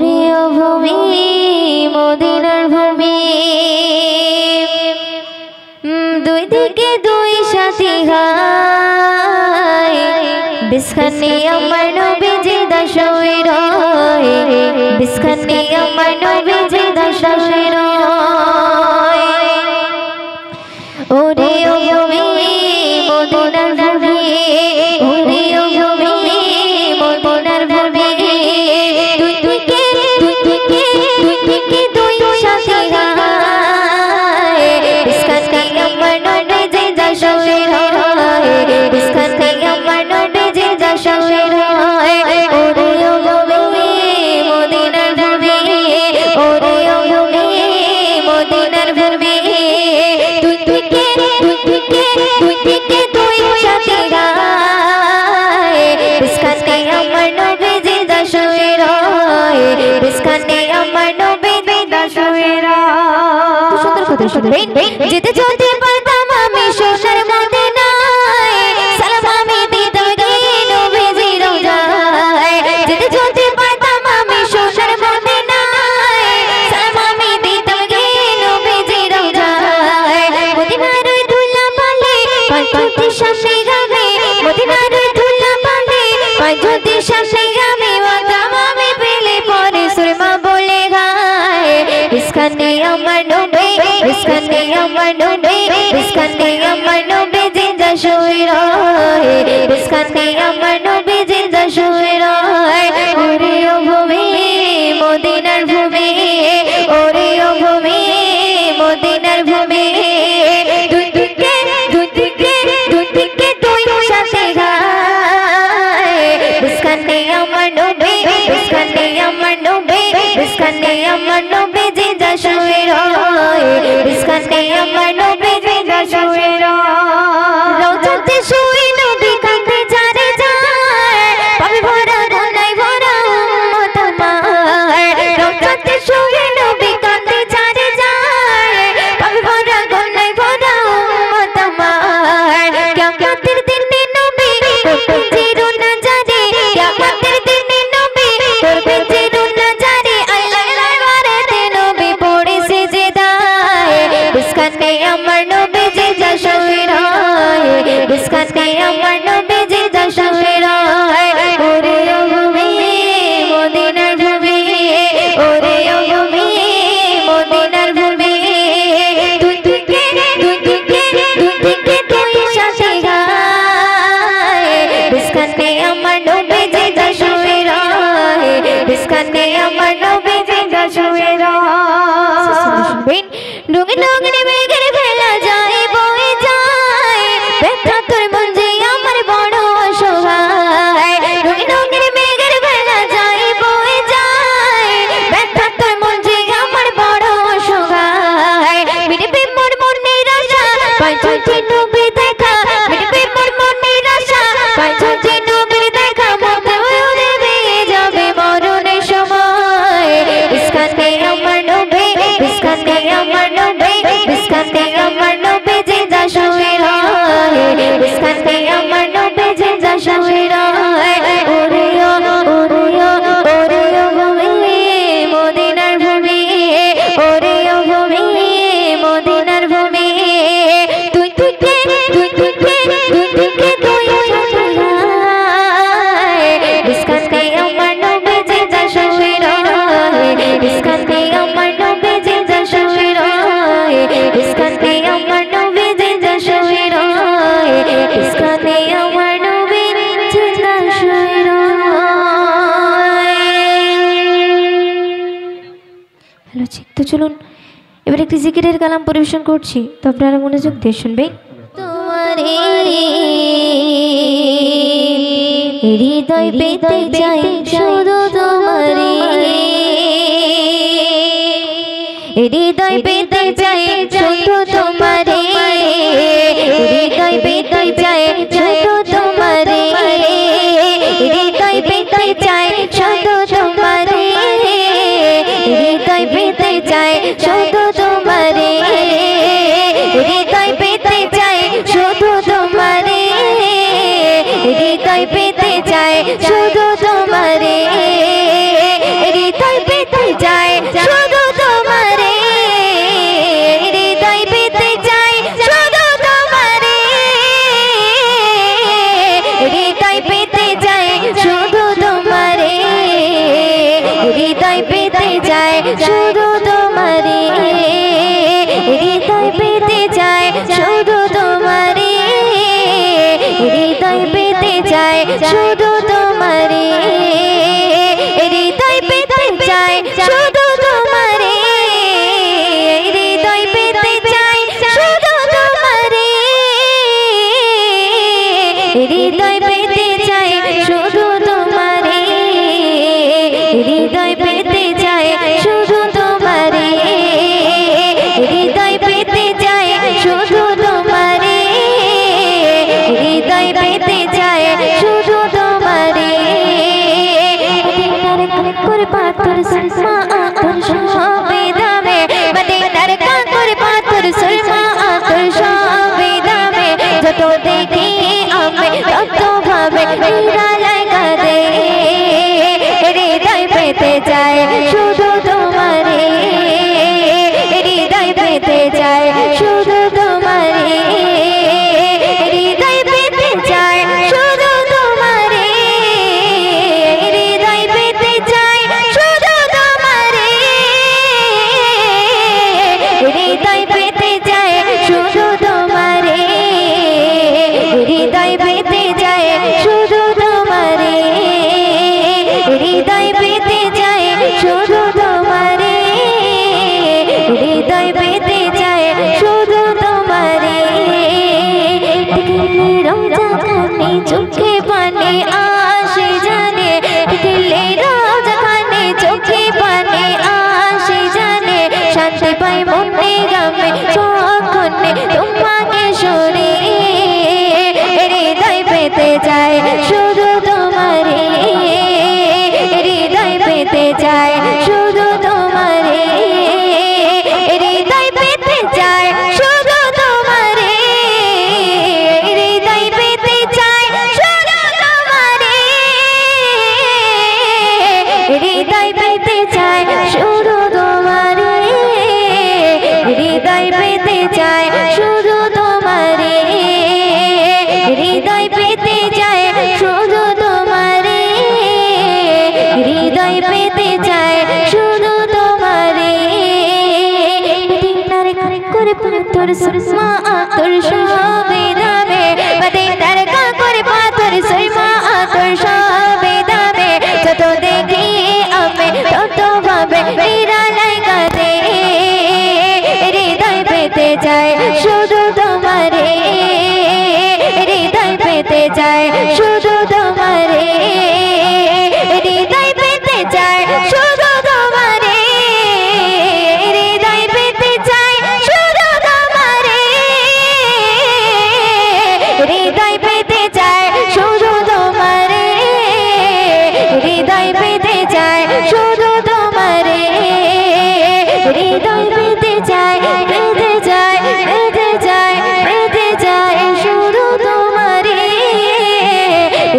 ওরে ও ভূমি মদিনার ভূমি দুই দিকে দুই সাথী গায় বিস্খানে আমার নবী জিন্দা শুয়ে রয় বিস্খানে আমার নবী জিন্দা শুয়ে রয় ওরে ও ভূমি মদিনার ভূমি ওরে ও ভূমি মদিনার ভূমি দুই দিকে দুই সাথী গায় বিস্খানে আমার নবী জিন্দা শুয়ে রয় বিস্খানে আমার নবী জিন্দা শুয়ে রয় ওরে ও ভূমি মদিনার ভূমি ওরে ও ভূমি মদিনার ভূমি দুই দিকে দুই সাথী গায় বিস্খানে আমার নবী জিন্দা শুয়ে রয় বিস্খানে আমার নবী জিন্দা শুয়ে রয় সুন্দর কথা শুনবেন যেতে যেতে পারতাম আমি সোনার মদিনায় সালাম আমি দিতাম গিয়ে নবীজি রওজায় যেতে যেতে পারতাম আমি সোনার মদিনায় সালাম আমি দিতাম গিয়ে নবীজি রওজায় মদিনার ওই ধুলা পালে পাঁচটি শাসে গাবে মদিনার ওই ধুলা পালে পাঁচটি শাসে গাবে মাতাম আমি পেলে পরে সুরমা বলে গায় বিস্খানে আমার নবী বিস্খানে আমার নবী বিস্খানে আমার নবী জিন্দা শুয়ে রয় বিস্খানে আমার নবী জিন্দা শুয়ে রয় ওরে ও ভূমি মদিনার ভূমি ওরে ও ভূমি মদিনার ভূমি দুই দিকে দুই সাথী গায় বিস্খানে আমার নবী বিস্খানে আমার নবী বিস্খানে আমার নবী জিন্দা শুয়ে রয় বিস্খানে আমার নবী জিন্দা শুয়ে রয় রওজাতে শুয়ে নবী কাঁদতে যারে যায় পাবে ভরা গুনায় ভরা উম্মত আমার রওজাতে শুয়ে নবী কাঁদতে যারে যায় পাবে ভরা গুনায় ভরা উম্মত আমার কিয়ামতের দিনে নবী করবে চিরুনা জারি কিয়ামতের দিনে নবী করবে চিরুনা জারি আল্লাহর ঘরেতে নবী পড়ে সিজদায় বিস্খানে আমার নবী জিন্দা শুয়ে রয় বিস্খানে আমার নবী জিন্দা শুয়ে রয় ওরে ও ভূমি মদিনার ভূমি ওরে ও ভূমি মদিনার ভূমি দুই দিকে দুই সাথী গায় বিস্খানে আমার নবী জিন্দা শুয়ে রয় বিস্খানে আমার নবী জিন্দা শুয়ে রয় রঙিন রঙিন মেঘের ভেলা যায় বয়ে যায় ব্যথা তোর মন যে আমার বড় অসহায় রঙিন রঙিন মেঘের ভেলা যায় বয়ে যায় ব্যথা তোর মন যে আমার বড় অসহায় মিটবে মোর মনের আশা পাই যদি নবী দেখা মিটবে মোর মনের আশা পাই যদি নবীর দেখা মতে উড়ে দিয়ে যাবে মরণের সময় বিস্খানে আমার নবী বিস্খানে আমার নবী বিস্খানে আমার নবী জিন্দা শুয়ে রয় বিস্খানে আমার নবী জিন্দা শুয়ে রয় ওরে ও ভূমি মদিনার ভূমি ওরে ও ভূমি মদিনার ভূমি দুই দিকে দুই সাথী গায় বিস্খানে আমার নবী জিন্দা শুয়ে রয় বিস্খানে আমার নবী জিন্দা শুয়ে রয় বিস্খানে আমার নবী জিন্দা শুয়ে রয় বিস্খানে আমার নবী জিন্দা শুয়ে রয় হ্যালো চিত্ত চলুন এবার একটি জিকিরের কালাম পরিবেশন করছি তো আপনারা মনোযোগ দিয়ে শুনবেন তোমারে হৃদয় পেতে চাই শুধু তোমারে হৃদয় পেতে চাই শুধু তোমারে হৃদয় পেতে চাই শুধু তোমারে হৃদয় পেতে চাই শুধু তোমারে হৃদয় পেতে চাই শুধু তোমারে হৃদয় পেতে চাই শুধু তোমারে হৃদয় পেতে চাই শুধু তোমারে হৃদয় শুধু তোমারে হৃদয় পেতে চাই শুধু তোমারে হৃদয় পেতে চাই শুধু তোমারে হৃদয় পেতে চাই শুধু তোমারে হৃদয় পেতে চাই শুধু তোমারে হৃদয় পেতে চাই শুধু তোমারে হৃদয় পেতে চাই শুধু তোমারে হৃদয় পেতে চাই শুধু তোমারে হৃদয় পেতে চাই শুধু তোমারে মদিনার কাকুর পাথর সুরমা আতর সবে দামে মদিনার কাকুর পাথর সুরমা আতর সবে দামে যত দেখি আমি তত ভাবে হীরা লাগা দে হৃদয় পেতে চাই শুধু তোমারে হৃদয় পেতে চাই শুধু তোমারে হৃদয় পেতে চাই শুধু তোমারে হৃদয় পেতে চাই শুধু তোমারে হৃদয় পেতে চাই শুধু তোমারে হৃদয় পেতে চাই শুধু তোমারে হৃদয় পেতে চাই শুধু তোমারে হৃদয় পেতে চাই শুধু তোমারে দেখলে রোজা খানে চোখে পানি আসে জানে দেখলে রোজা খানে চোখে পানি আসে জানে শান্তি পাই মনে গামে যখন তোমাকে সরে হৃদয় পেতে চাই শুধু তোমারে হৃদয় পেতে চাই শুধু তোমারে হৃদয় পেতে চাই শুধু তোমারে হৃদয় পেতে চাই শুধু তোমারে হৃদয় পেতে চাই শুধু তোমারে হৃদয় পেতে চাই শুধু তোমারে হৃদয় পেতে চাই শুধু তোমারে হৃদয় পেতে চাই শুধু তোমারে মদিনার কাকুর পাথর সুরমা আতর সবে দামে মদিনার কাকুর পাথর সুরমা আতর সবে দামে যত দেখি আমি তত ভাবে হীরা লাগা দে হৃদয় পেতে চাই শুধু তোমারে হৃদয় পেতে চাই শুধু তোমারে হৃদয় পেতে চাই শুধু তোমারে হৃদয় পেতে চাই শুধু তোমারে হৃদয় পেতে চাই শুধু তোমারে হৃদয় পেতে চাই শুধু তোমারে হৃদয় পেতে চাই পেতে চাই পেতে চাই পেতে চাই শুধু তোমারে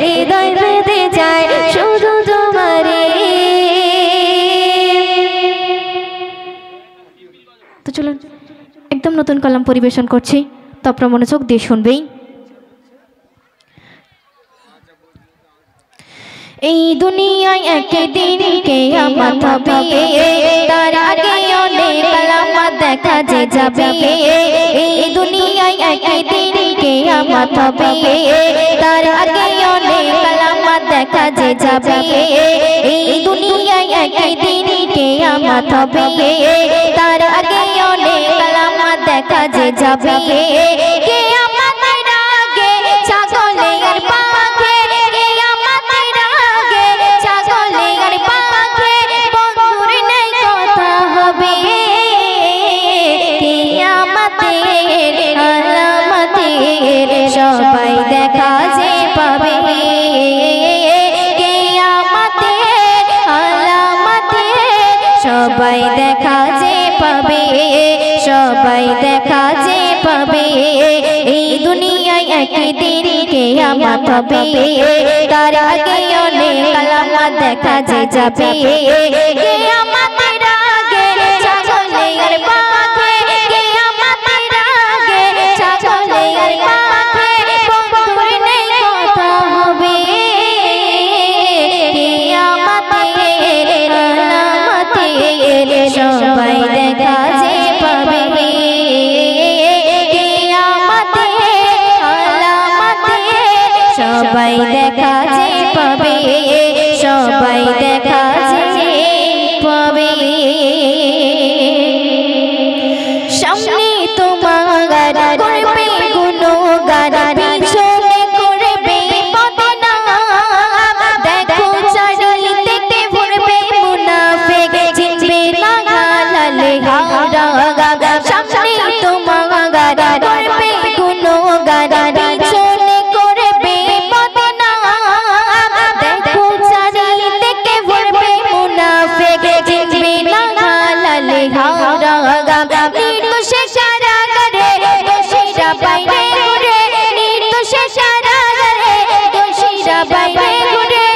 হৃদয় পেতে চাই শুধু তোমারে। তো চলুন একদম নতুন কলাম পরিবেশন করছি, তো আপনারা মনোযোগ দিয়ে শুনবেই। এই দুনিয়ায় একদিন কিয়ামত হবে, তার আগে অনেক আলামত দেখা যে যাবে। এই দুনিয়ায় একদিন কিয়ামত হবে, তার আগে অনেক আলামত দেখা যে যাবে। এই দুনিয়ায় একদিন কিয়ামত হবে, তার আগে অনেক আলামত দেখা যে যাবে। কিয়ামতের আগে ছাগলের পাখে, কিয়ামতের আগে ছাগলের পাখে বন্ধুর নেই কথা হবে। কিয়ামতের আলামতের সবাই দেখা যে পাবে। কিয়ামতের আলামতের সবাই দেখা যে পাবে, সবাই দেখা যে পাবে। এই দুনিয়ায় একদিন কিয়ামত হবে, তার আগে অনেক আলামত দেখা যে যাবে। কিয়ামতের আগে ছাগলের পাখে, কিয়ামতের আগে ছাগলের পাখে বন্ধুর নেই কথা হবে। কিয়ামতের আলামতের সবাই দেখা যে পাবে, সবাই দেখা যে পাবে। সামনে তোমার করবে গুণগান, পিছনে করবে বদনাম। দেখো চারিদিকে ভরবে মুনাফিক, চিনবে না হালালে হারাম। সামনে তোমার করবে গুণগান, পিছনে করবে বদনাম। দেখো চারিদিকে ভরবে মুনাফিক, চিনবে না হালালে হারাম। নির্দোষে কারাগারে দোষীরা বাইরে ঘুরে, নির্দোষে কারাগারে দোষীরা বাইরে ঘুরে,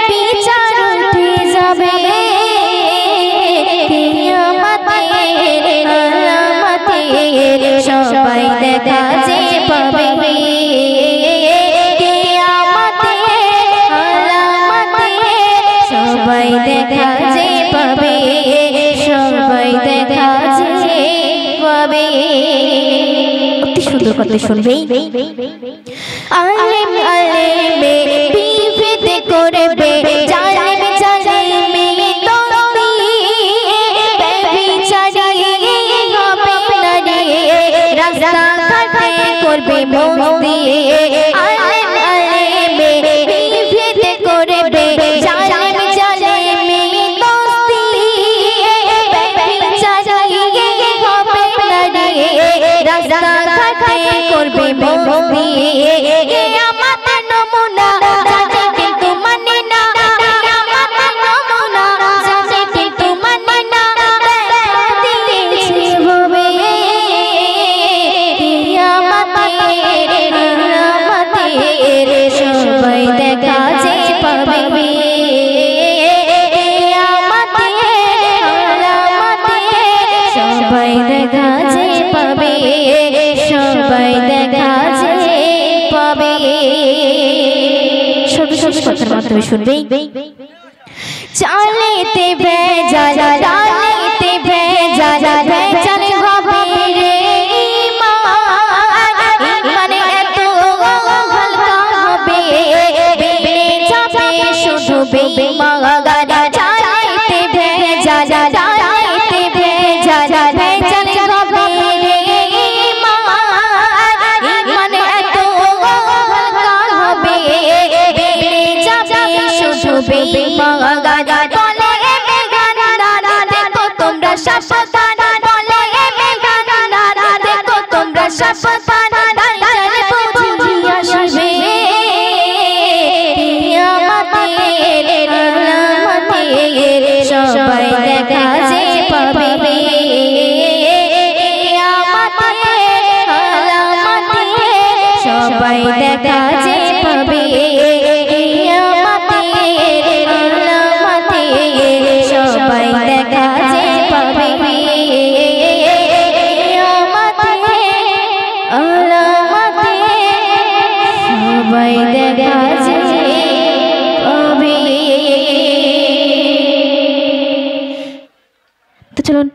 বিচার উঠে যাবে কিয়ামতে আলামতে, সবাই দেখা যে পাবে কিয়ামতে আলামতে, সবাই দেখা যে পাবে, সবাই দেখা যে পাবে। অতি সুন্দর কথা শুনবেই। আলেম আলেমে বিভেদ করবে, জালেম জালেমে দোস্তি, ব্যভিচারী হবে নারী, রাস্তা ঘাটে করবে বন্দি। আলেম আলেমে বিভেদ করবে, জালেম জালেমে দোস্তি, ব্যভিচারী হবে নারী, রাস্তা ঘাটে করবে বন্দি। আমাদের নমুনা জানে কিন্তু মানে না, আমাদের নমুনা জানে কিন্তু মানে না, দিয়েছে হবে কিয়ামতে আলামতে, সবাই দেখা যে পাবে কিয়ামতে আলামতে, সবাই দেখা যে পাবে, সবাই দেখা যে পাবে। সর্বশেষ কথার মাধ্যমে শুনবেই। চালেতে ভেজাল, ডালেতে ভেজাল, ভেজাল হবে রে ঈমান, মানে এত হালকা হবে বেড়ে যাবে শুধু বেঈমান। চালেতে ভেজাল, ডালেতে ভেজাল, ভেজাল হবে রে ঈমান, মানে এত হালকা হবে বেড়ে যাবে শুধু বেঈমান। বলে বেগানারা দেখো তোমরা সাবধান, বলে বেগানারা দেখো তোমরা সাবধান, দাজ্জাল বুঝি আসবে কিয়ামতে আলামতে, সবাই দেখা যে পাবে কিয়ামতে আলামতে, সবাই দেখা যে পাবে কিয়ামতে আলামতে, সবাই দেখা যে পাবে কিয়ামতে আলামতে, সবাই দেখা যে পাবে। তো চলুন